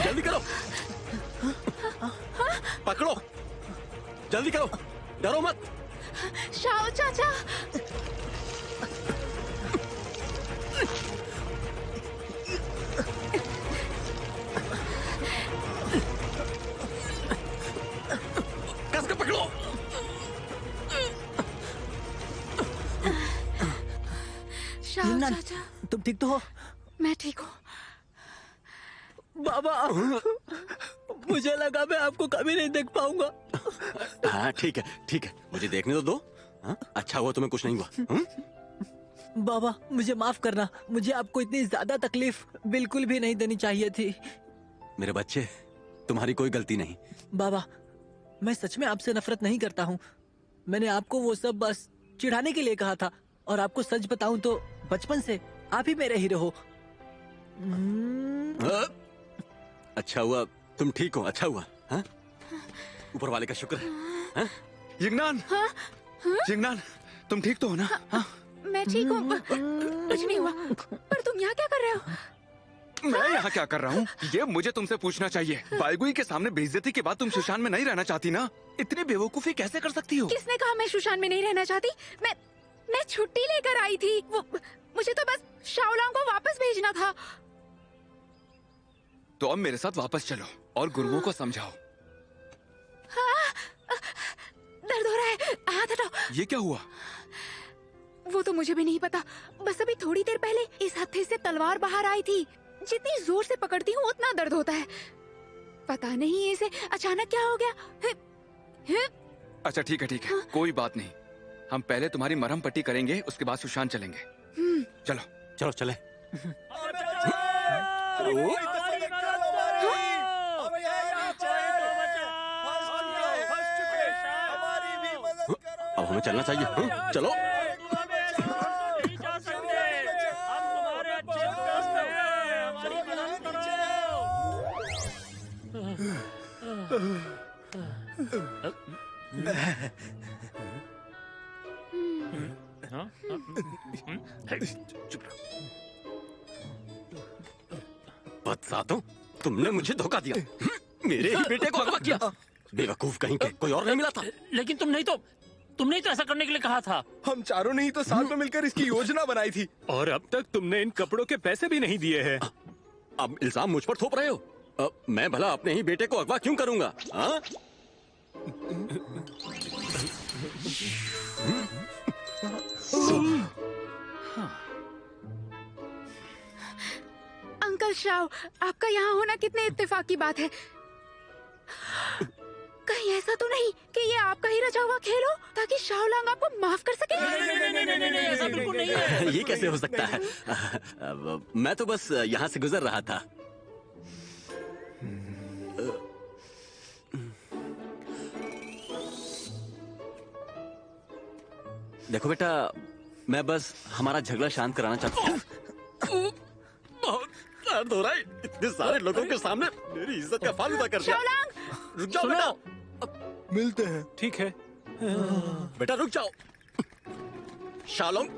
जल्दी करो, पकड़ो, जल्दी करो, डरो मत। शाओ चाचा। कस के पकड़ो। शाओ चाचा, तुम ठीक तो हो? मैं ठीक हूँ। बाबा, मुझे लगा मैं आपको कभी नहीं देख पाऊंगा। हाँ ठीक है, ठीक है, मुझे देखने तो दो। हाँ? अच्छा हुआ तुम्हें कुछ नहीं हुआ। बाबा, मुझे माफ करना, मुझे आपको इतनी ज्यादा तकलीफ बिल्कुल भी नहीं देनी चाहिए थी। मेरे बच्चे, तुम्हारी कोई गलती नहीं। बाबा, मैं सच में आपसे नफरत नहीं करता हूँ। मैंने आपको वो सब बस चिढ़ाने के लिए कहा था। और आपको सच बताऊं तो बचपन से आप ही मेरे हीरो हो। अच्छा हुआ तुम ठीक हो, अच्छा हुआ। हाँ? ऊपर वाले का शुक्र है। हाँ? यिंगनान, यिंगनान, तुम ठीक तो हो ना? हाँ? मैं ठीक हूँ, कुछ नहीं हुआ। पर तुम यहाँ क्या कर रहे हो? मैं यहाँ क्या कर रहा हूँ ये मुझे तुमसे पूछना चाहिए। बालगुई के सामने बेइज्जती के बाद तुम सुशान में नहीं रहना चाहती ना? इतनी बेवकूफी कैसे कर सकती हो? किसने कहा मैं सुशान में नहीं रहना चाहती? मैं छुट्टी लेकर आई थी। मुझे तो बस शाओलांग को वापस भेजना था। तो अब मेरे साथ वापस चलो और गुरुओं को समझाओ। दर्द हो रहा है, हाथ हटाओ। ये क्या हुआ? वो तो मुझे भी नहीं पता। बस अभी थोड़ी देर पहले इस हत्थे से तलवार बाहर आई थी। जितनी जोर से पकड़ती हूँ उतना दर्द होता है। पता नहीं इसे अचानक क्या हो गया। अच्छा ठीक है, ठीक है, कोई बात नहीं। हम पहले तुम्हारी मरहम पट्टी करेंगे, उसके बाद सुशान चलेंगे। चलो चलो चले। अब हमें चलना चाहिए। हाँ? चलो। बदसातों, तुमने मुझे धोखा दिया। मेरे ही बेटे को अगवा किया। बेवकूफ कहीं के, कोई और नहीं मिला था। लेकिन तुमने ही तो ऐसा करने के लिए कहा था। हम चारों ने ही तो साथ में मिलकर इसकी योजना बनाई थी। और अब तक तुमने इन कपड़ों के पैसे भी नहीं दिए हैं। अब इल्जाम मुझ पर थोप रहे हो? मैं भला अपने ही बेटे को अगवा क्यों करूंगा? हाँ? अंकल शाओ, आपका यहाँ होना कितने इत्तेफाक की बात है। कहीं ऐसा तो नहीं कि ये आपका ही रचा हुआ खेल हो ताकि शाओलांग आपको माफ कर सके? नहीं, ऐसा बिल्कुल नहीं है। ये कैसे हो सकता है? मैं तो बस यहाँ से गुजर रहा था। देखो बेटा, मैं बस हमारा झगड़ा शांत कराना चाहता हूँ। बहुत दर्द हो रहा है। इतने सारे लोगों के सामने मेरी इज्जत का फालूदा कर दिया। शाओलांग! रुक जाओ बेटा। मिलते हैं। ठीक है। बेटा रुक जाओ। शाओलोंग,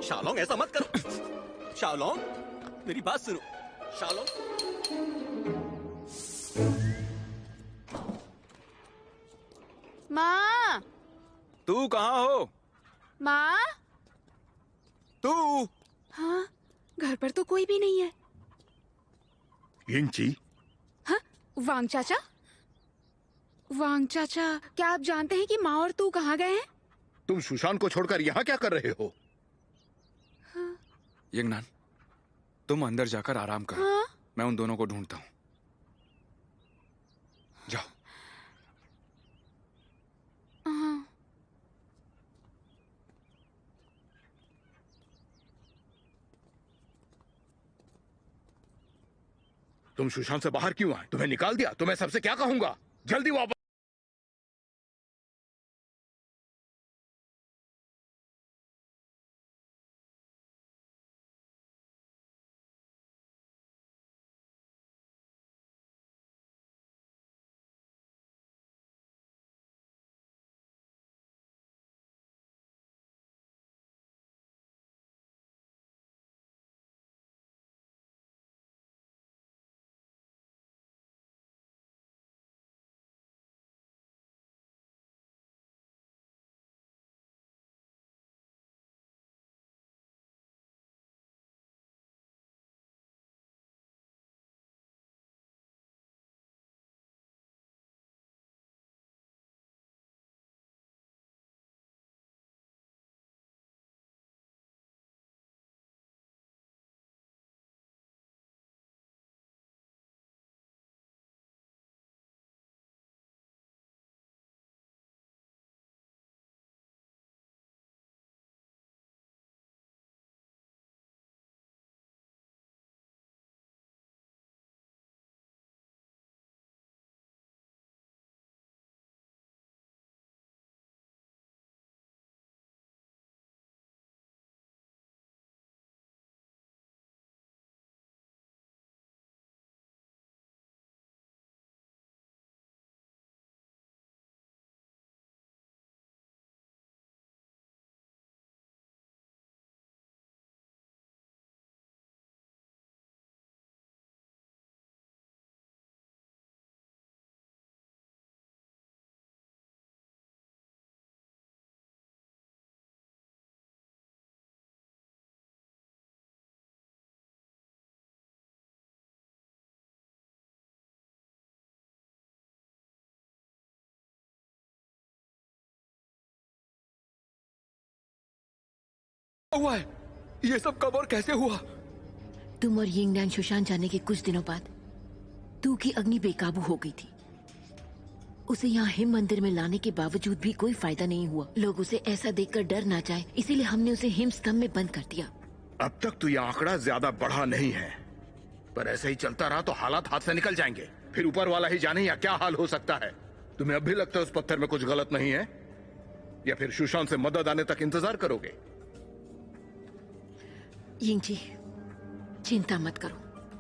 शाओलोंग ऐसा मत करो। शाओलोंग, मेरी बात सुनो। शाओलोंग। माँ, तू कहाँ हो? माँ। तू? हाँ, घर पर तो कोई भी नहीं है। यिंगची, हाँ, वांग चाचा? वांग चाचा, क्या आप जानते हैं कि माँ और तू कहाँ गए हैं? तुम सुशान को छोड़कर यहाँ क्या कर रहे हो? यिंगनान, तुम अंदर जाकर आराम करो। हाँ? मैं उन दोनों को ढूंढता हूँ। जाओ। हाँ। तुम सुशांत से बाहर क्यों आए? तुम्हें निकाल दिया तो मैं सबसे क्या कहूंगा? जल्दी वापस हुआ है? ये सब कब और कैसे हुआ? तुम और यिंगनैन सुशांत जाने के कुछ दिनों बाद तू की अग्नि बेकाबू हो गई थी। उसे यहाँ हिम मंदिर में लाने के बावजूद भी कोई फायदा नहीं हुआ। लोग उसे ऐसा देखकर डर ना जाए, इसीलिए हमने उसे हिम स्तंभ में बंद कर दिया। अब तक तो ये आंकड़ा ज्यादा बढ़ा नहीं है, पर ऐसे ही चलता रहा तो हालात हाथ से निकल जाएंगे। फिर ऊपर वाला ही जाने या क्या हाल हो सकता है। तुम्हें अब भी लगता है उस पत्थर में कुछ गलत नहीं है, या फिर सुशांत से मदद आने तक इंतजार करोगे? यिंग जी, चिंता मत करो,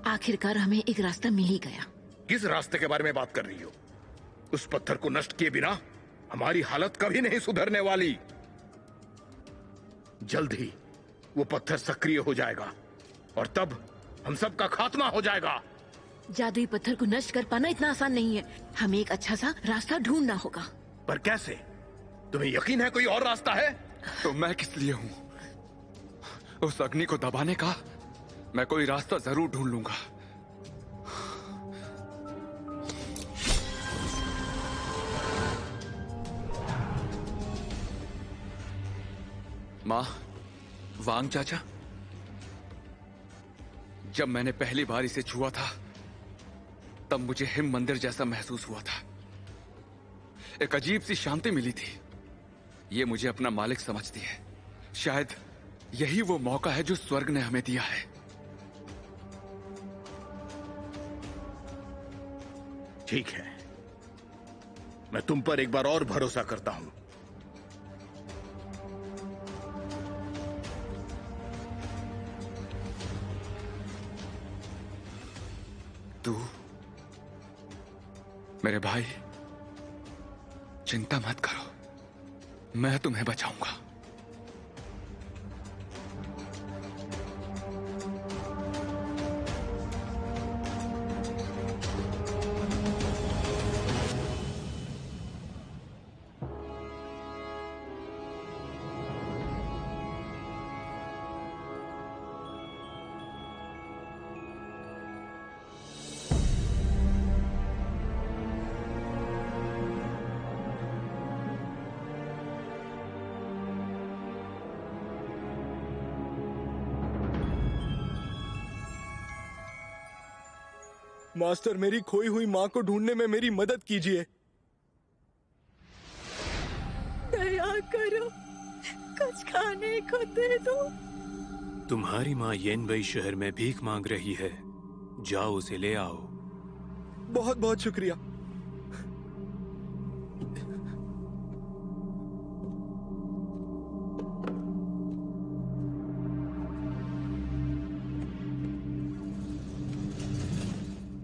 आखिरकार हमें एक रास्ता मिल ही गया। किस रास्ते के बारे में बात कर रही हो? उस पत्थर को नष्ट किए बिना हमारी हालत कभी नहीं सुधरने वाली। जल्द ही वो पत्थर सक्रिय हो जाएगा और तब हम सबका खात्मा हो जाएगा। जादुई पत्थर को नष्ट कर पाना इतना आसान नहीं है। हमें एक अच्छा सा रास्ता ढूंढना होगा। पर कैसे? तुम्हें यकीन है कोई और रास्ता है? तो मैं किस लिए हूँ? उस अग्नि को दबाने का मैं कोई रास्ता जरूर ढूंढ लूंगा। माँ, वांग चाचा, जब मैंने पहली बार इसे छुआ था तब मुझे हिम मंदिर जैसा महसूस हुआ था। एक अजीब सी शांति मिली थी। ये मुझे अपना मालिक समझती है। शायद यही वो मौका है जो स्वर्ग ने हमें दिया है। ठीक है, मैं तुम पर एक बार और भरोसा करता हूं। तू मेरे भाई, चिंता मत करो, मैं तुम्हें बचाऊंगा। मास्टर, मेरी खोई हुई माँ को ढूंढने में मेरी मदद कीजिए। दया करो, कुछ खाने को दे दो। तुम्हारी माँ येनबई शहर में भीख मांग रही है, जाओ उसे ले आओ। बहुत बहुत शुक्रिया।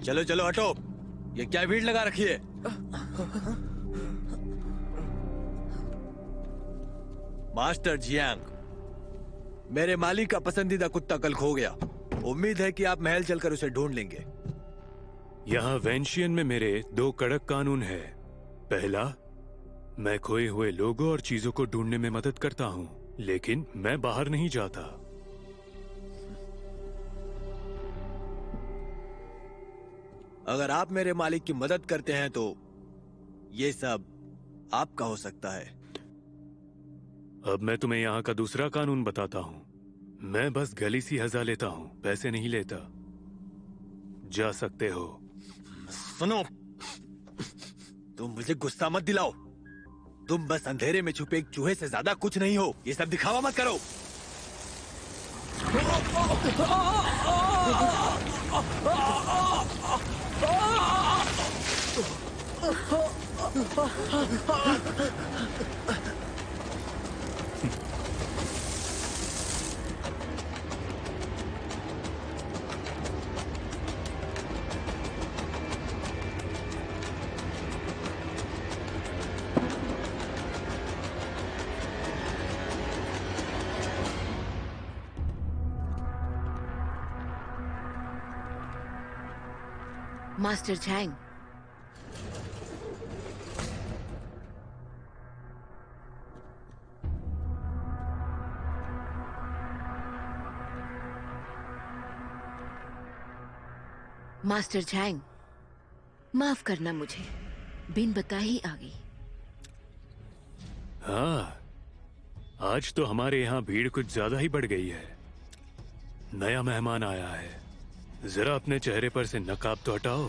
चलो चलो हटो, ये क्या भीड़ लगा रखी है? मास्टर जियांग, मेरे मालिक का पसंदीदा कुत्ता कल खो गया। उम्मीद है कि आप महल चलकर उसे ढूंढ लेंगे। यहाँ वेंशियन में मेरे 2 कड़क कानून है। पहला, मैं खोए हुए लोगों और चीजों को ढूंढने में मदद करता हूँ, लेकिन मैं बाहर नहीं जाता। अगर आप मेरे मालिक की मदद करते हैं तो ये सब आपका हो सकता है। अब मैं तुम्हें यहाँ का दूसरा कानून बताता हूँ। मैं बस गली सी हजा लेता हूँ, पैसे नहीं लेता। जा सकते हो। सुनो, तुम मुझे गुस्सा मत दिलाओ। तुम बस अंधेरे में छुपे एक चूहे से ज्यादा कुछ नहीं हो। ये सब दिखावा मत करो। मास्टर झैंग, मास्टर झैंग, माफ करना, मुझे बिन बताए ही आ गई। हाँ, आज तो हमारे यहाँ भीड़ कुछ ज्यादा ही बढ़ गई है। नया मेहमान आया है, जरा अपने चेहरे पर से नकाब तो हटाओ।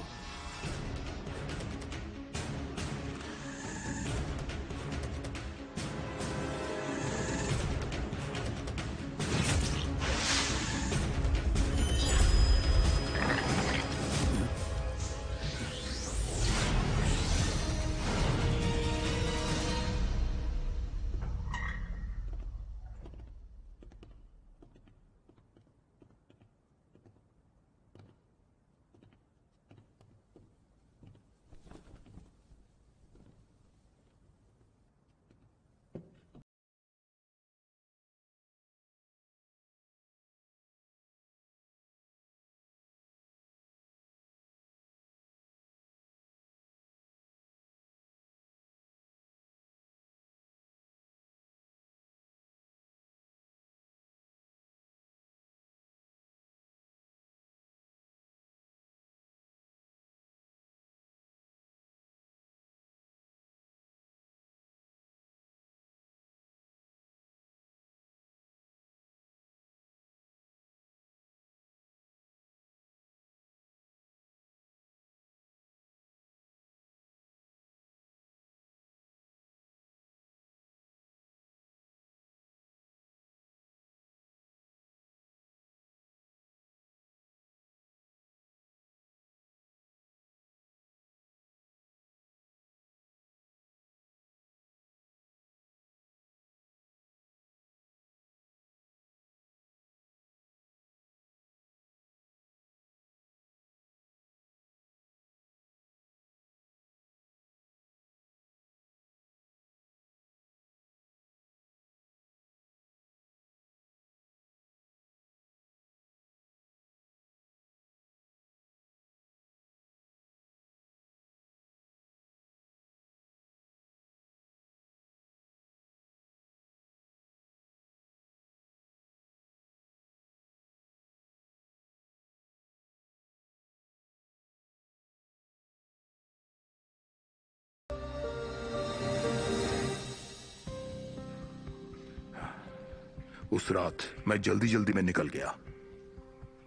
उस रात मैं जल्दी जल्दी में निकल गया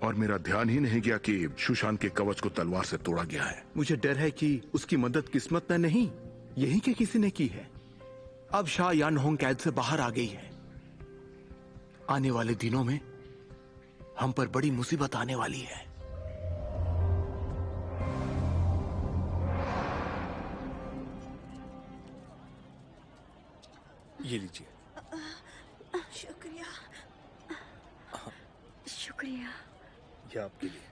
और मेरा ध्यान ही नहीं गया कि सुशांत के कवच को तलवार से तोड़ा गया है। मुझे डर है कि उसकी मदद किस्मत में नहीं, यही के किसी ने की है। अब शाह यान होंग कैद से बाहर आ गई है। आने वाले दिनों में हम पर बड़ी मुसीबत आने वाली है। ये लीजिए। शुक्रिया। शुक्रिया। ये आपके लिए।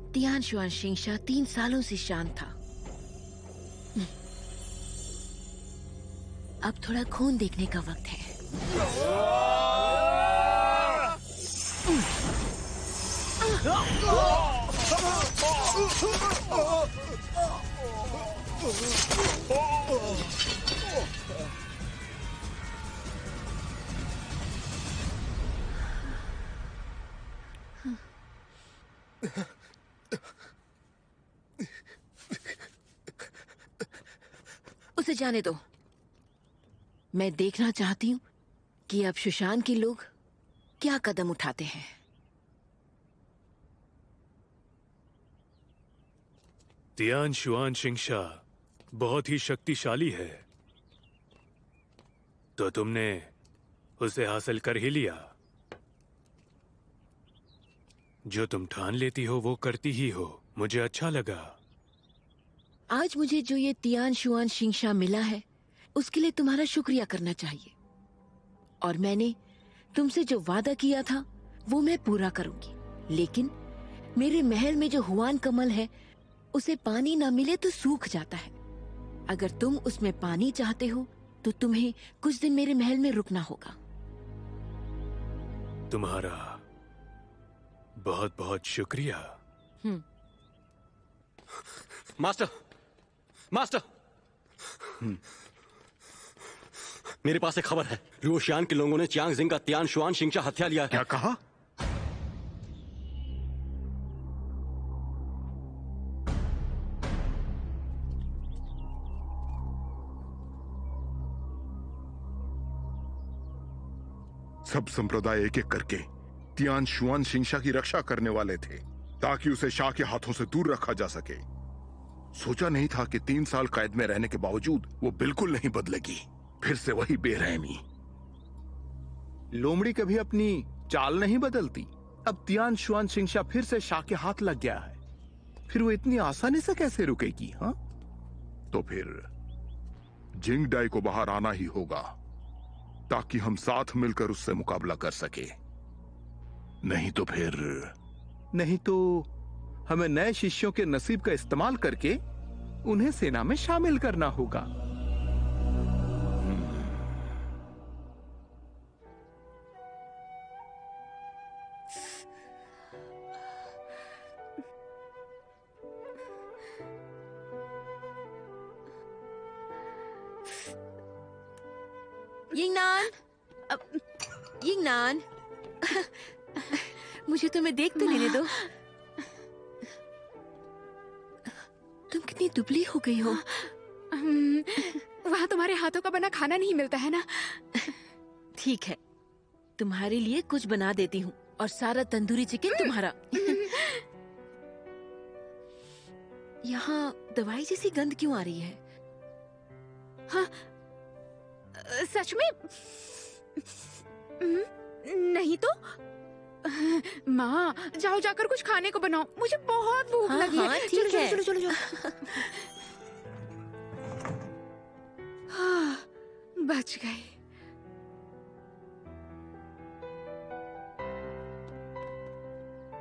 तियान शुआन शिंगशा 3 सालों से शांत था। अब थोड़ा खून देखने का वक्त है। उसे जाने दो। मैं देखना चाहती हूँ कि अब सुशांत के लोग क्या कदम उठाते हैं। तियान शुआन शिंगशा बहुत ही शक्तिशाली है, तो तुमने उसे हासिल कर ही लिया। जो तुम ठान लेती हो वो करती ही हो। मुझे अच्छा लगा। आज मुझे जो ये तियान शुआन शिंगशा मिला है उसके लिए तुम्हारा शुक्रिया करना चाहिए। और मैंने तुमसे जो वादा किया था वो मैं पूरा करूंगी। लेकिन मेरे महल में जो हुआन कमल है उसे पानी ना मिले तो सूख जाता है। अगर तुम उसमें पानी चाहते हो तो तुम्हें कुछ दिन मेरे महल में रुकना होगा। तुम्हारा बहुत बहुत शुक्रिया। मास्टर, मास्टर, मेरे पास एक खबर है। लुओशियान के लोगों ने चियांग जिंग का तियान शुआन शिंगशा हत्या लिया है। क्या कहा? सब संप्रदाय एक एक करके तियान शुआन शिंगशा की रक्षा करने वाले थे ताकि उसे शाह के हाथों से दूर रखा जा सके। सोचा नहीं था कि 3 साल कैद में रहने के बावजूद वो बिल्कुल नहीं बदलेगी। फिर से वही बेरहमी। लोमड़ी कभी अपनी चाल नहीं बदलती। अब तियान शुआन शिंगशा फिर से शाह के हाथ लग गया है, फिर वो इतनी आसानी से कैसे रुकेगी? हाँ, तो फिर जिंग डाई को बाहर आना ही होगा ताकि हम साथ मिलकर उससे मुकाबला कर सके। नहीं तो हमें नए शिष्यों के नसीब का इस्तेमाल करके उन्हें सेना में शामिल करना होगा। यिंगनान, यिंगनान, मुझे तुम्हें देख तो लेने दो। तुम कितनी दुबली हो गई हो। वहाँ तुम्हारे हाथों का बना खाना नहीं मिलता है ना? ठीक है, तुम्हारे लिए कुछ बना देती हूँ और सारा तंदूरी चिकन तुम्हारा। यहाँ दवाई जैसी गंध क्यों आ रही है? हाँ, सच में? नहीं तो माँ, जाओ जाकर कुछ खाने को बनाओ, मुझे बहुत भूख लगी है। हाँ, ठीक है। चलो चलो चलो। हाँ, बच गए।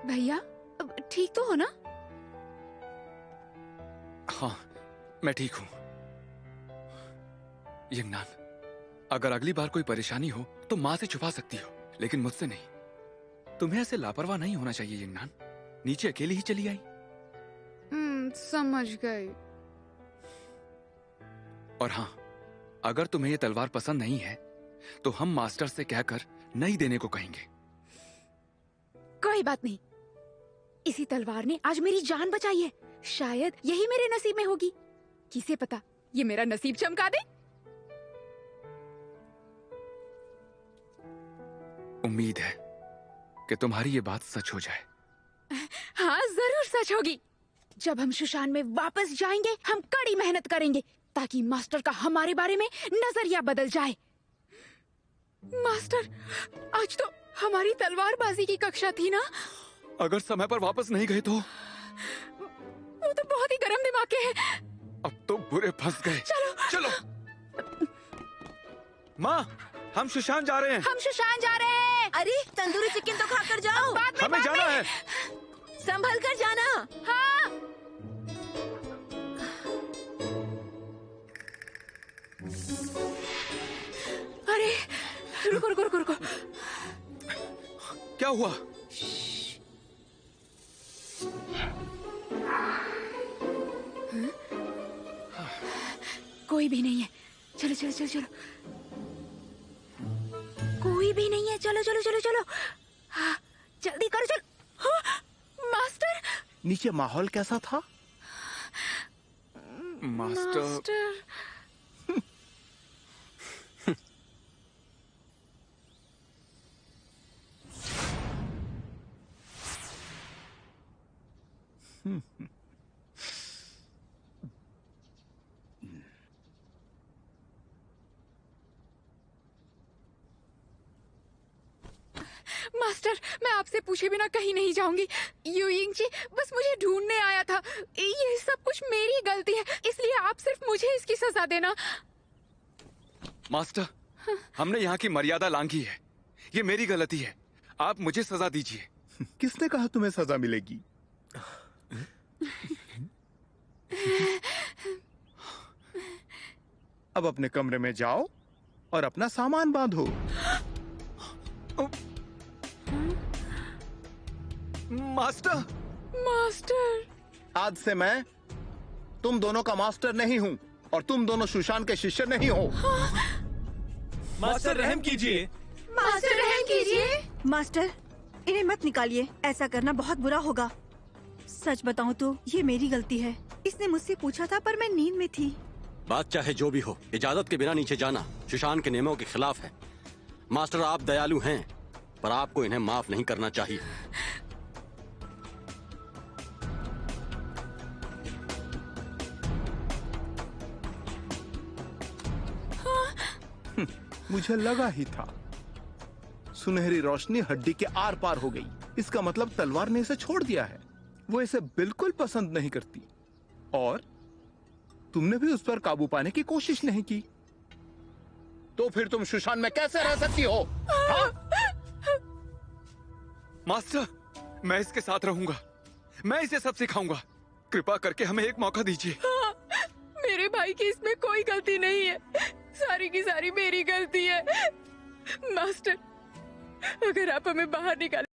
भैया, अब ठीक तो हो ना? हाँ, मैं ठीक हूँ। यिंगनान, अगर अगली बार कोई परेशानी हो तो माँ से छुपा सकती हो, लेकिन मुझसे नहीं। तुम्हें ऐसे लापरवाह नहीं होना चाहिए यिंगनान। नीचे अकेली ही चली आई। समझ गई। और हाँ, अगर तुम्हें ये तलवार पसंद नहीं है तो हम मास्टर से कहकर नई देने को कहेंगे। कोई बात नहीं, इसी तलवार ने आज मेरी जान बचाई है। शायद यही मेरे नसीब में होगी। किसे पता, ये मेरा नसीब चमका दे। उम्मीद है कि तुम्हारी ये बात सच हो जाए। हाँ, जरूर सच होगी। जब हम शुशान में वापस जाएंगे, हम कड़ी मेहनत करेंगे ताकि मास्टर का हमारे बारे में नजरिया बदल जाए। मास्टर, आज तो हमारी तलवारबाजी की कक्षा थी ना? अगर समय पर वापस नहीं गए तो? वो तो बहुत ही गर्म दिमाग के हैं। अब तो बुरे फंस गए। चलो चलो। माँ, हम सुशांत जा रहे हैं। हम सुशांत जा रहे हैं। अरे तंदूरी चिकन तो खाकर जाओ। हमें जाना है। संभल कर जाना। हाँ। अरे रुको रुको रुको रुको। क्या हुआ? कोई भी नहीं है। चलो चलो चलो चलो। कोई भी नहीं है। चलो चलो चलो चलो। हाँ, जल्दी करो चलो। हाँ, मास्टर। नीचे माहौल कैसा था? मास्टर। मास्टर, मैं आपसे पूछे बिना कहीं नहीं जाऊंगी। यूयिंग जी बस मुझे ढूंढने आया था। ये सब कुछ मेरी गलती है, इसलिए आप सिर्फ मुझे इसकी सजा देना। मास्टर, हमने यहाँ की मर्यादा लांघी है। ये मेरी गलती है। आप मुझे सजा दीजिए। किसने कहा तुम्हें सजा मिलेगी? अब अपने कमरे में जाओ और अपना सामान बांधो। मास्टर। मास्टर, आज से मैं तुम दोनों का मास्टर नहीं हूँ और तुम दोनों सुशांत के शिष्य नहीं हो। मास्टर रहम कीजिए। मास्टर रहम कीजिए। मास्टर, इन्हें मत निकालिए। ऐसा करना बहुत बुरा होगा। सच बताऊं तो ये मेरी गलती है। इसने मुझसे पूछा था पर मैं नींद में थी। बात चाहे जो भी हो, इजाजत के बिना नीचे जाना सुशांत के नियमों के खिलाफ है। मास्टर, आप दयालु हैं, पर आपको इन्हें माफ नहीं करना चाहिए। मुझे लगा ही था। सुनहरी रोशनी हड्डी के आर पार हो गई। इसका मतलब तलवार ने इसे छोड़ दिया है। वो इसे बिल्कुल पसंद नहीं करती और तुमने भी उस पर काबू पाने की कोशिश नहीं की। तो फिर तुम सुशांत में कैसे रह सकती हो? हाँ? मास्टर, मैं इसके साथ रहूंगा। मैं इसे सब सिखाऊंगा। कृपा करके हमें एक मौका दीजिए। हाँ, मेरे भाई की इसमें कोई गलती नहीं है। सारी की सारी मेरी गलती है। मास्टर, अगर आप हमें बाहर निकाल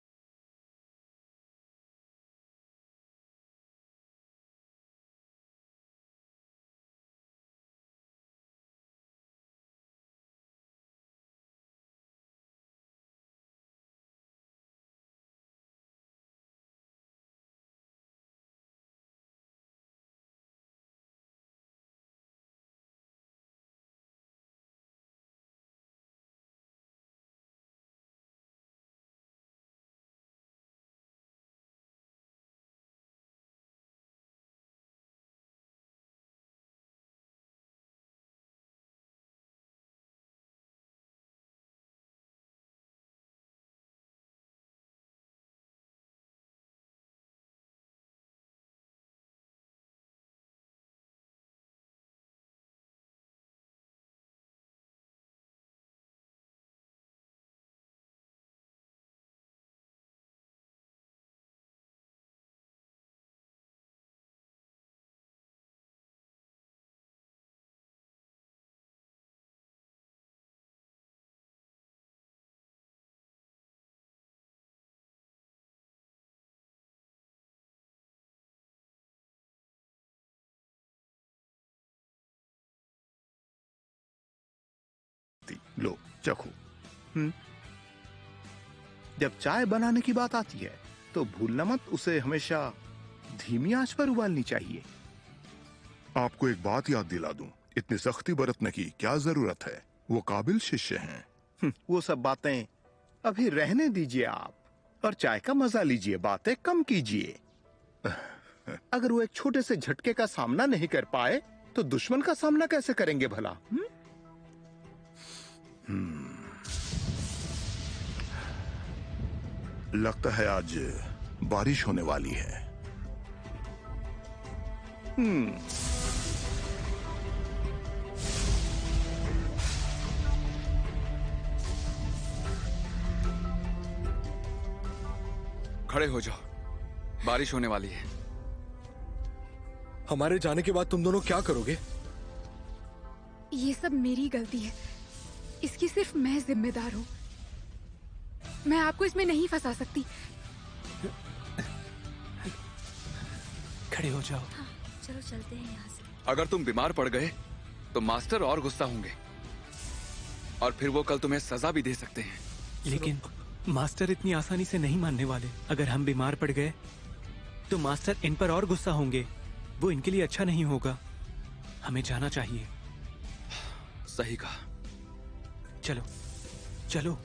लो चखो। जब चाय बनाने की बात आती है तो भूलना मत उसे हमेशा धीमी आंच पर उबालनी चाहिए। आपको एक बात याद दिला दूं, इतनी सख्ती बरतने की क्या जरूरत है? वो काबिल शिष्य हैं। वो सब बातें अभी रहने दीजिए आप और चाय का मजा लीजिए। बातें कम कीजिए। अगर वो एक छोटे से झटके का सामना नहीं कर पाए तो दुश्मन का सामना कैसे करेंगे भला? लगता है आज बारिश होने वाली है। खड़े हो जाओ, बारिश होने वाली है। हमारे जाने के बाद तुम दोनों क्या करोगे? ये सब मेरी गलती है, इसकी सिर्फ मैं जिम्मेदार हूँ। मैं आपको इसमें नहीं फंसा सकती। खड़े हो जाओ। हाँ, चलो चलते हैं यहाँ से। अगर तुम बीमार पड़ गए तो मास्टर और गुस्सा होंगे और फिर वो कल तुम्हें सजा भी दे सकते हैं। लेकिन मास्टर इतनी आसानी से नहीं मानने वाले। अगर हम बीमार पड़ गए तो मास्टर इन पर और गुस्सा होंगे। वो इनके लिए अच्छा नहीं होगा। हमें जाना चाहिए। सही कहा। चलो चलो।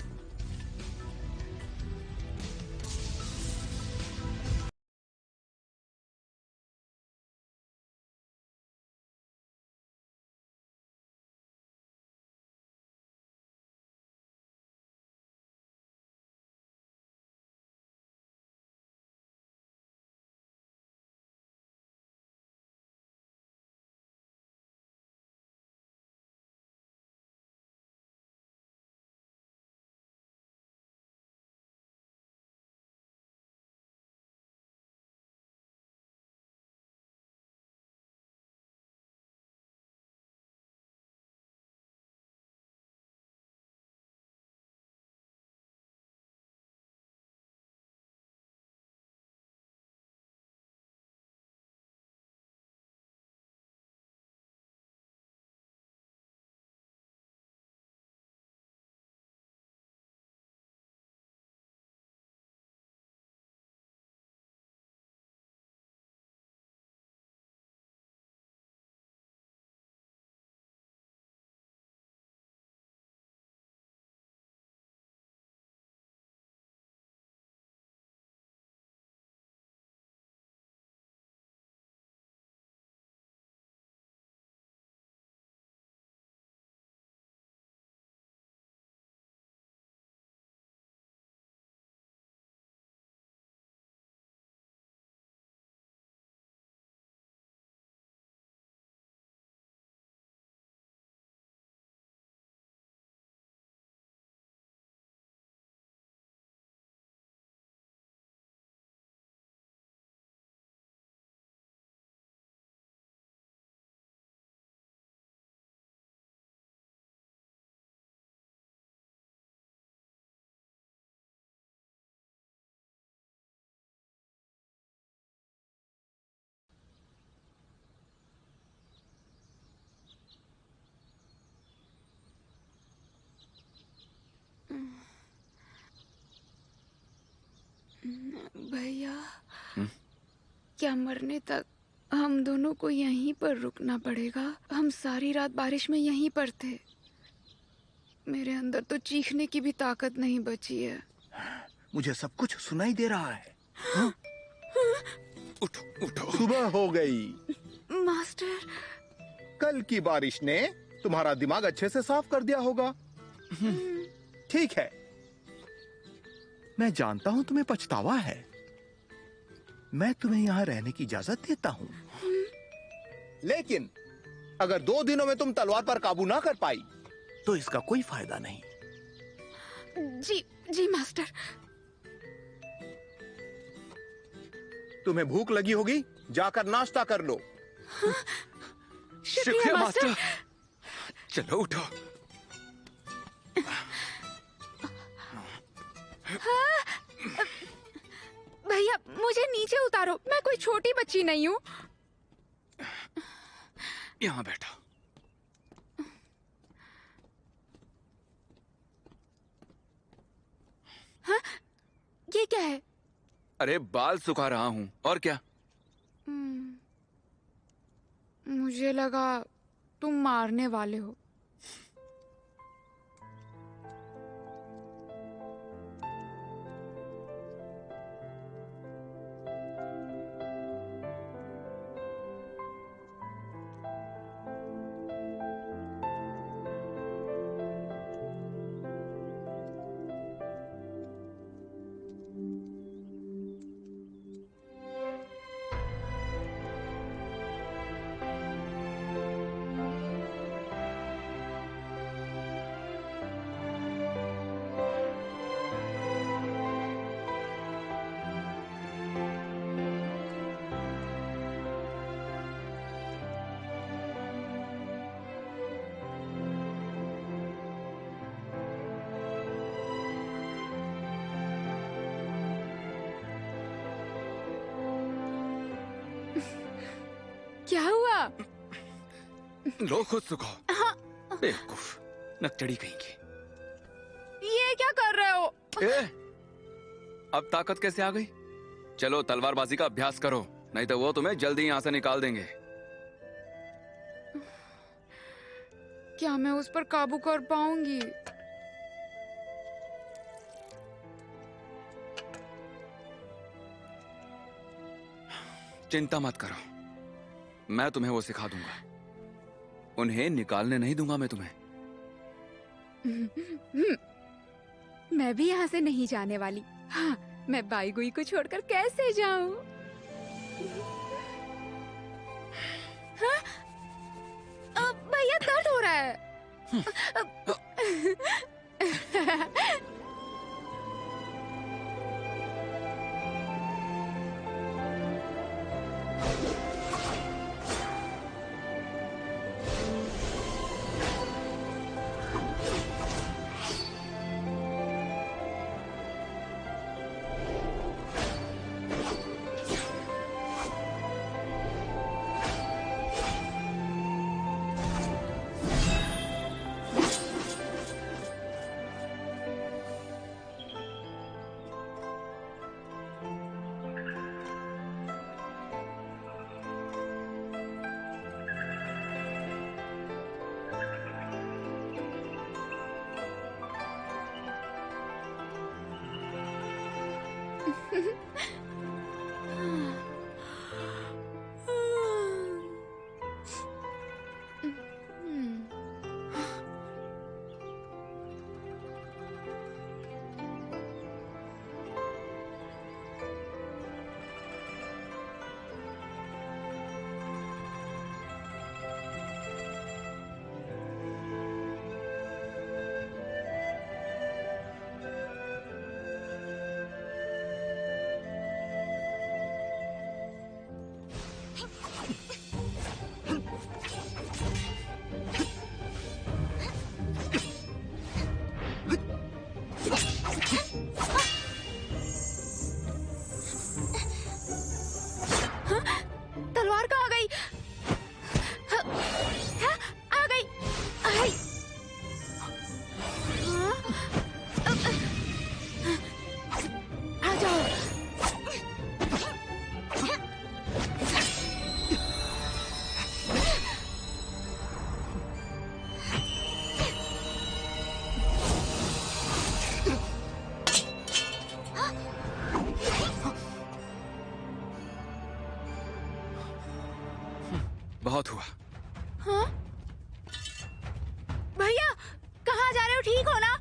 भैया, क्या मरने तक हम दोनों को यहीं पर रुकना पड़ेगा? हम सारी रात बारिश में यहीं पर थे। मेरे अंदर तो चीखने की भी ताकत नहीं बची है। मुझे सब कुछ सुनाई दे रहा है। उठो उठो। सुबह हो गई। मास्टर, कल की बारिश ने तुम्हारा दिमाग अच्छे से साफ कर दिया होगा। ठीक है, मैं जानता हूं तुम्हें पछतावा है। मैं तुम्हें यहां रहने की इजाजत देता हूं, लेकिन अगर 2 दिनों में तुम तलवार पर काबू ना कर पाई तो इसका कोई फायदा नहीं। जी जी मास्टर। तुम्हें भूख लगी होगी, जाकर नाश्ता कर लो। शुक्रिया मास्टर। चलो उठो। भैया, मुझे नीचे उतारो। मैं कोई छोटी बच्ची नहीं हूँ। यहाँ बैठो। हाँ? ये क्या है? अरे बाल सुखा रहा हूँ, और क्या? मुझे लगा तुम मारने वाले हो। क्या हुआ? लो खुद सुखो। हाँ। बेवकूफ, नकचड़ी कहीं की। ये क्या कर रहे हो? अब ताकत कैसे आ गई? चलो तलवारबाजी का अभ्यास करो, नहीं तो वो तुम्हें जल्दी यहाँ से निकाल देंगे। क्या मैं उस पर काबू कर पाऊंगी? चिंता मत करो, मैं तुम्हें वो सिखा दूंगा। उन्हें निकालने नहीं दूंगा मैं तुम्हें। मैं भी यहाँ से नहीं जाने वाली। हाँ, मैं बाईगुई को छोड़कर कैसे जाऊं? हाँ? भैया दर्द हो रहा है। तलवार कहाँ गई? हाँ, हाँ, आ गई। आई। हाँ? आ जाओ। बहुत हुआ। हाँ? भैया कहाँ जा रहे हो? ठीक हो ना?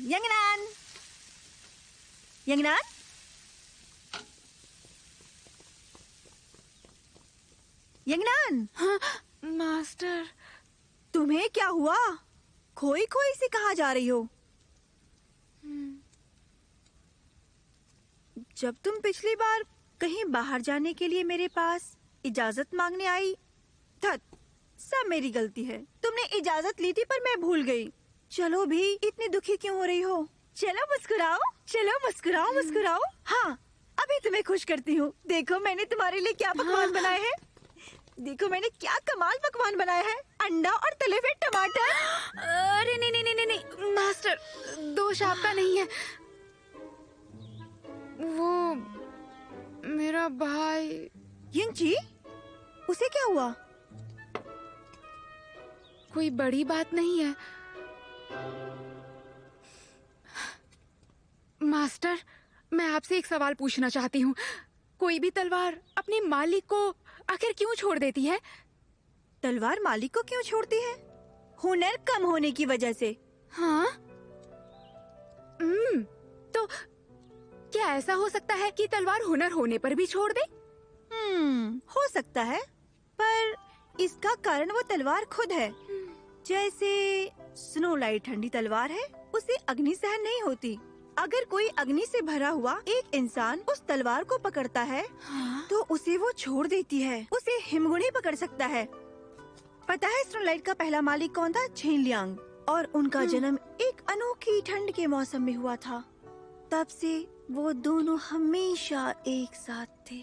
यंगनान, यंगनान, यंगनान। हाँ मास्टर। तुम्हें क्या हुआ? खोई खोई से कहाँ जा रही हो? जब तुम पिछली बार कहीं बाहर जाने के लिए मेरे पास इजाजत मांगने आई, धत, सब मेरी गलती है। तुमने इजाजत ली थी पर मैं भूल गई। चलो भी, इतनी दुखी क्यों हो रही हो? चलो मुस्कुराओ, चलो मुस्कुराओ, मुस्कुराओ। हाँ, अभी तुम्हें खुश करती हूँ। देखो मैंने तुम्हारे लिए क्या पकवान बनाए हैं। देखो मैंने क्या कमाल पकवान बनाया है। अंडा और तले हुए टमाटर। अरे नहीं नहीं नहीं नहीं मास्टर, दोष आपका नहीं है। वो मेरा भाई। यिंगची, उसे क्या हुआ? कोई बड़ी बात नहीं है मास्टर। मैं आपसे एक सवाल पूछना चाहती हूँ। कोई भी तलवार अपने मालिक को आखिर क्यों छोड़ देती है? तलवार मालिक को क्यों छोड़ती है? हुनर कम होने की वजह से। हाँ? तो क्या ऐसा हो सकता है कि तलवार हुनर होने पर भी छोड़ दे? हो सकता है, पर इसका कारण वो तलवार खुद है। जैसे स्नो लाइट ठंडी तलवार है, उसे अग्नि सहन नहीं होती। अगर कोई अग्नि से भरा हुआ एक इंसान उस तलवार को पकड़ता है, तो उसे वो छोड़ देती है। उसे हिमगुणी पकड़ सकता है। पता है स्नो लाइट का पहला मालिक कौन था? छेन लियांग। और उनका जन्म एक अनोखी ठंड के मौसम में हुआ था। तब से वो दोनों हमेशा एक साथ थे।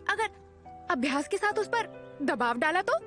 अगर अभ्यास के साथ उस पर दबाव डाला तो?